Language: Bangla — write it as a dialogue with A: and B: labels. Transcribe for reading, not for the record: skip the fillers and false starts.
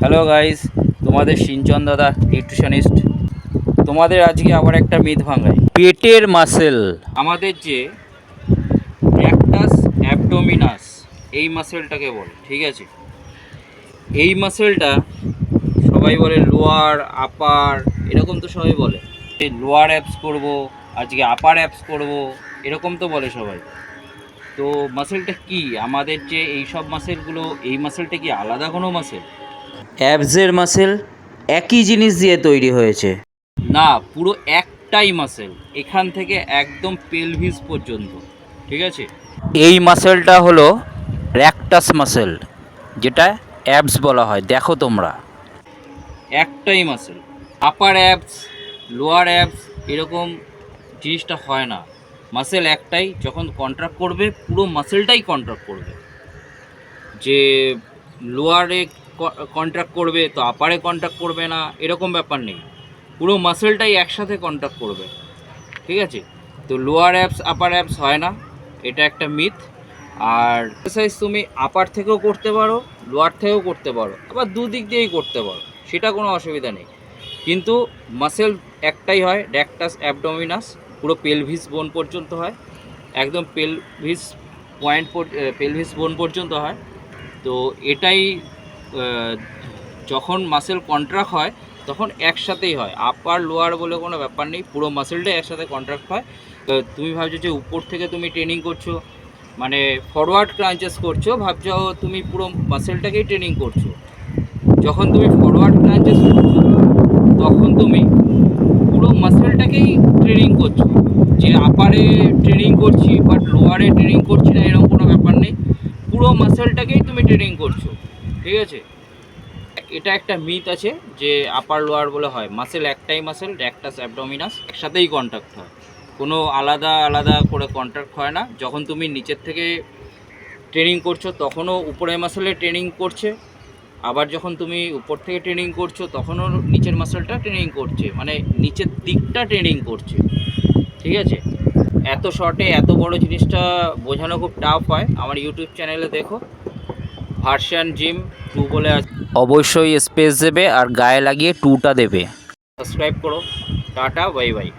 A: হ্যালো গাইস, তোমাদের সিঞ্চন দাদা নিউট্রিশনিস্ট। তোমাদের আজকে আবার একটা মিথ ভাঙাই। পেটের মাসেল, আমাদের যে র্যাকটাস অ্যাবডোমিনাস, এই মাসেলটাকে বলে, ঠিক আছে? এই মাসেলটা সবাই বলে লোয়ার আপার, এরকম তো সবাই বলে। এই লোয়ার অ্যাপস করব, আজকে আপার অ্যাপস করব, এরকম তো বলে সবাই। তো মাসেলটা কি? আমাদের যে এই সব মাসেলগুলো, এই মাসেলটা কি আলাদা কোনো মাসেল?
B: অ্যাবসের মাসেল একই জিনিস দিয়ে তৈরি হয়েছে।
A: না, পুরো একটাই মাসেল, এখান থেকে একদম পেলভিস পর্যন্ত, ঠিক আছে? এই মাসেলটা হলো র্যাকটাস মাসেল, যেটা অ্যাবস বলা হয়। দেখো তোমরা, একটাই মাসেল। আপার অ্যাবস, লোয়ার অ্যাবস, এরকম জিনিসটা হয় না। মাসেল একটাই, যখন কন্ট্রাক্ট করবে পুরো মাসেলটাই কন্ট্রাক্ট করবে। যে লোয়ারে কন্ট্রাক্ট করবে তো আপারে কন্ট্রাক্ট করবে না, এরকম ব্যাপার নেই। পুরো মাসেলটাই একসাথে কন্ট্রাক্ট করবে, ঠিক আছে? তো লোয়ার অ্যাপস আপার অ্যাপস হয় না, এটা একটা মিথ। আর এক্সারসাইজ তুমি আপার থেকেও করতে পারো, লোয়ার থেকেও করতে পারো, আবার দুদিক দিয়েই করতে পারো, সেটা কোনো অসুবিধা নেই। কিন্তু মাসেল একটাই হয়, র্যাকটাস অ্যাবডোমিনাস, পুরো পেলভিস বোন পর্যন্ত হয়, একদম পেলভিস পয়েন্ট, পেলভিস বোন পর্যন্ত হয়। তো এটাই যখন মাসেল কন্ট্রাক্ট হয় তখন একসাথেই হয়, আপার লোয়ার বলে কোনো ব্যাপার নেই, পুরো মাসেলটাই একসাথে কন্ট্রাক্ট হয়। তুমি ভাবছো যে উপর থেকে তুমি ট্রেনিং করছো, মানে ফরওয়ার্ড ক্রাঞ্চেস করছো, ভাবছো তুমি পুরো মাসেলটাকেই ট্রেনিং করছো। যখন তুমি ফরওয়ার্ড ক্রাঞ্চেস করছো তখন তুমি পুরো মাসেলটাকেই ট্রেনিং করছো। যে আপারে ট্রেনিং করছি বাট লোয়ারে ট্রেনিং করছি না, এরকম কোনো ব্যাপার নেই, পুরো মাসেলটাকেই তুমি ট্রেনিং করছো, ঠিক আছে? এটা একটা মিথ আছে যে আপার লোয়ার বলে হয়, মাসেল একটাই মাসেল, র্যাকটাস অ্যাবডোমিনাস, একসাথেই কন্ট্রাক্ট হয়, কোনো আলাদা আলাদা করে কন্ট্রাক্ট হয় না। যখন তুমি নিচের থেকে ট্রেনিং করছো তখনও উপরের মাসেলে ট্রেনিং করছে, আবার যখন তুমি উপর থেকে ট্রেনিং করছো তখনও নিচের মাসেলটা ট্রেনিং করছে, মানে নিচের দিকটা ট্রেনিং করছে, ঠিক আছে? এত শর্টে এত বড় জিনিসটা বোঝানো খুব টাফ হয়। আমার ইউটিউব চ্যানেলে দেখো, ভার্সন জিম 2 বলে আছে,
B: অবশ্যই স্পেস দেবে আর গায়ে লাগিয়ে 2টা দেবে।
A: সাবস্ক্রাইব করো। Tata, bye bye.